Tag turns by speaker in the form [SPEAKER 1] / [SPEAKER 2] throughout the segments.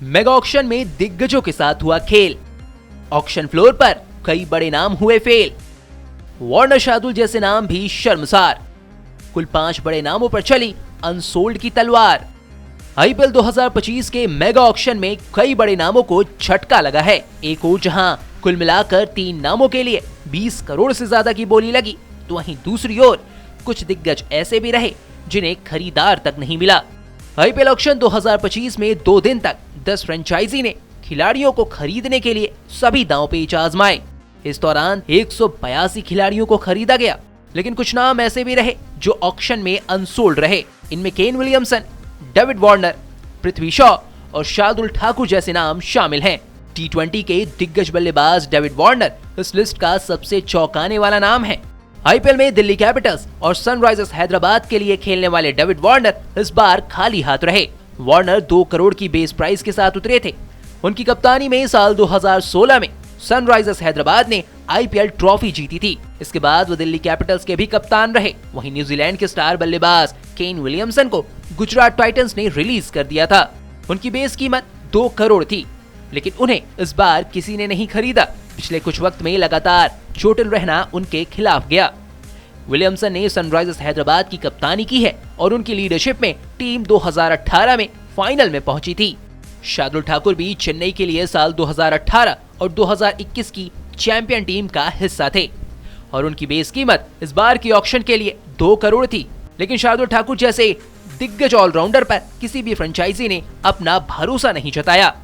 [SPEAKER 1] Mega auction में दिग्गजों के साथ हुआ खेल। ऑक्शन फ्लोर पर कई बड़े नाम हुए फेल। वार्नर शार्दुल जैसे नाम भी शर्मसार। कुल 5 बड़े नामों पर चली अनसोल्ड की तलवार। आईपीएल 2025 के मेगा ऑक्शन में कई बड़े नामों को झटका लगा है। एक ओर जहां कुल मिलाकर 3 नामों के लिए 20 करोड़ से ज्यादा की बोली लगी, तो वहीं दूसरी ओर कुछ दिग्गज ऐसे भी रहे जिन्हें खरीदार तक नहीं मिला। आईपीएल ऑक्शन 2025 में 2 दिन तक 10 फ्रेंचाइजी ने खिलाड़ियों को खरीदने के लिए सभी दांव पेच आजमाए। इस दौरान 182 खिलाड़ियों को खरीदा गया, लेकिन कुछ नाम ऐसे भी रहे जो ऑक्शन में अनसोल्ड रहे। इनमें Kane Williamson, David Warner, Prithvi Shaw और शार्दुल ठाकुर जैसे नाम शामिल हैं। टी20 के दिग्गज बल्लेबाज डेविड वार्नर इस लिस्ट का सबसे चौंकाने वाला नाम है। आईपीएल में दिल्ली कैपिटल्स और सनराइजर्स हैदराबाद के लिए खेलने वाले डेविड वार्नर इस बार खाली हाथ रहे। वार्नर 2 करोड़ की बेस प्राइस के साथ उतरे थे। उनकी कप्तानी में साल 2016 में सनराइजर्स हैदराबाद ने आईपीएल ट्रॉफी जीती थी। इसके बाद वो दिल्ली कैपिटल्स के भी कप्तान रहे। वहीं न्यूजीलैंड के स्टार बल्लेबाज केन विलियमसन को गुजरात टाइटंस ने रिलीज कर दिया था। उनकी बेस कीमत 2 करोड़ थी, लेकिन उन्हें इस बार किसी ने नहीं खरीदा। पिछले कुछ वक्त में लगातार चोटिल रहना उनके खिलाफ गया। विलियमसन ने सनराइजर्स हैदराबाद की कप्तानी की है और उनकी लीडरशिप में टीम 2018 में फाइनल में पहुंची थी। शार्दुल ठाकुर भी चेन्नई के लिए साल 2018 और 2021 की चैंपियन टीम का हिस्सा थे और उनकी बेस कीमत इस बार की ऑक्शन के लिए 2 करोड़ थी। लेकिन शार्दुल ठाकुर जैसे दिग्गज ऑलराउंडर पर किसी भी फ्रेंचाइजी ने अपना भरोसा नहीं जताया।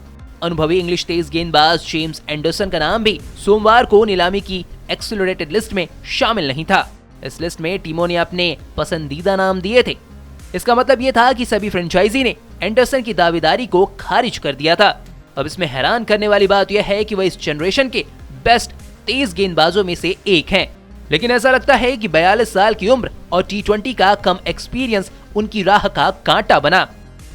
[SPEAKER 1] अनुभवी इंग्लिश तेज गेंदबाज जेम्स एंडरसन का नाम भी सोमवार को नीलामी की एक्सेलरेटेड लिस्ट में शामिल नहीं था। इस लिस्ट में टीमों ने अपने पसंदीदा नाम दिए थे। इसका मतलब ये था कि सभी फ्रेंचाइजी ने एंडरसन की दावेदारी को खारिज कर दिया था। अब इसमें हैरान करने वाली बात यह है कि वह इस जनरेशन के बेस्ट तेज गेंदबाजों में से एक हैं। लेकिन ऐसा लगता है कि 42 साल की उम्र और टी20 का कम एक्सपीरियंस उनकी राह का कांटा बना।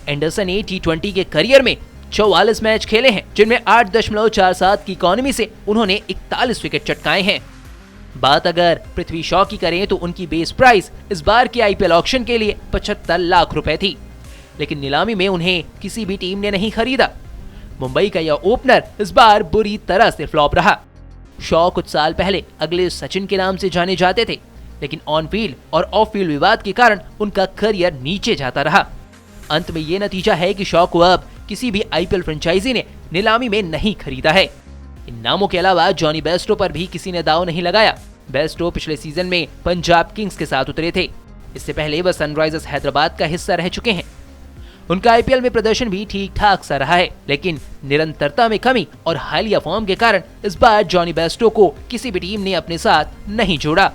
[SPEAKER 1] एंडरसन ने टी20 के करियर में 44 मैच खेले हैं, जिनमें 8.47 की इकोनॉमी से उन्होंने 41 विकेट चटकाए हैं। बात अगर पृथ्वी शॉ की करें तो उनकी बेस प्राइस इस बार के आईपीएल ऑक्शन के लिए 75 लाख रुपए थी, लेकिन नीलामी में उन्हें किसी भी टीम ने नहीं खरीदा। मुंबई का यह ओपनर इस बार बुरी तरह से फ्लॉप रहा। शॉ कुछ साल पहले अगले सचिन के नाम से जाने जाते थे, लेकिन ऑन फील्ड और ऑफ फील्ड विवाद के कारण उनका करियर नीचे जाता रहा। अंत में ये नतीजा है कि शॉ को अब किसी भी आईपीएल फ्रेंचाइजी ने नीलामी में नहीं खरीदा है। इन नामों के अलावा जॉनी बेस्टो पर भी किसी ने दाव नहीं लगाया। बेस्टो पिछले सीजन में पंजाब किंग्स के साथ उतरे थे। इससे पहले वह सनराइजर्स हैदराबाद का हिस्सा रह चुके हैं। उनका आईपीएल में प्रदर्शन भी ठीक ठाक सा रहा है, लेकिन निरंतरता में कमी और हालिया फॉर्म के कारण इस बार जॉनी बेस्टो को किसी भी टीम ने अपने साथ नहीं जोड़ा।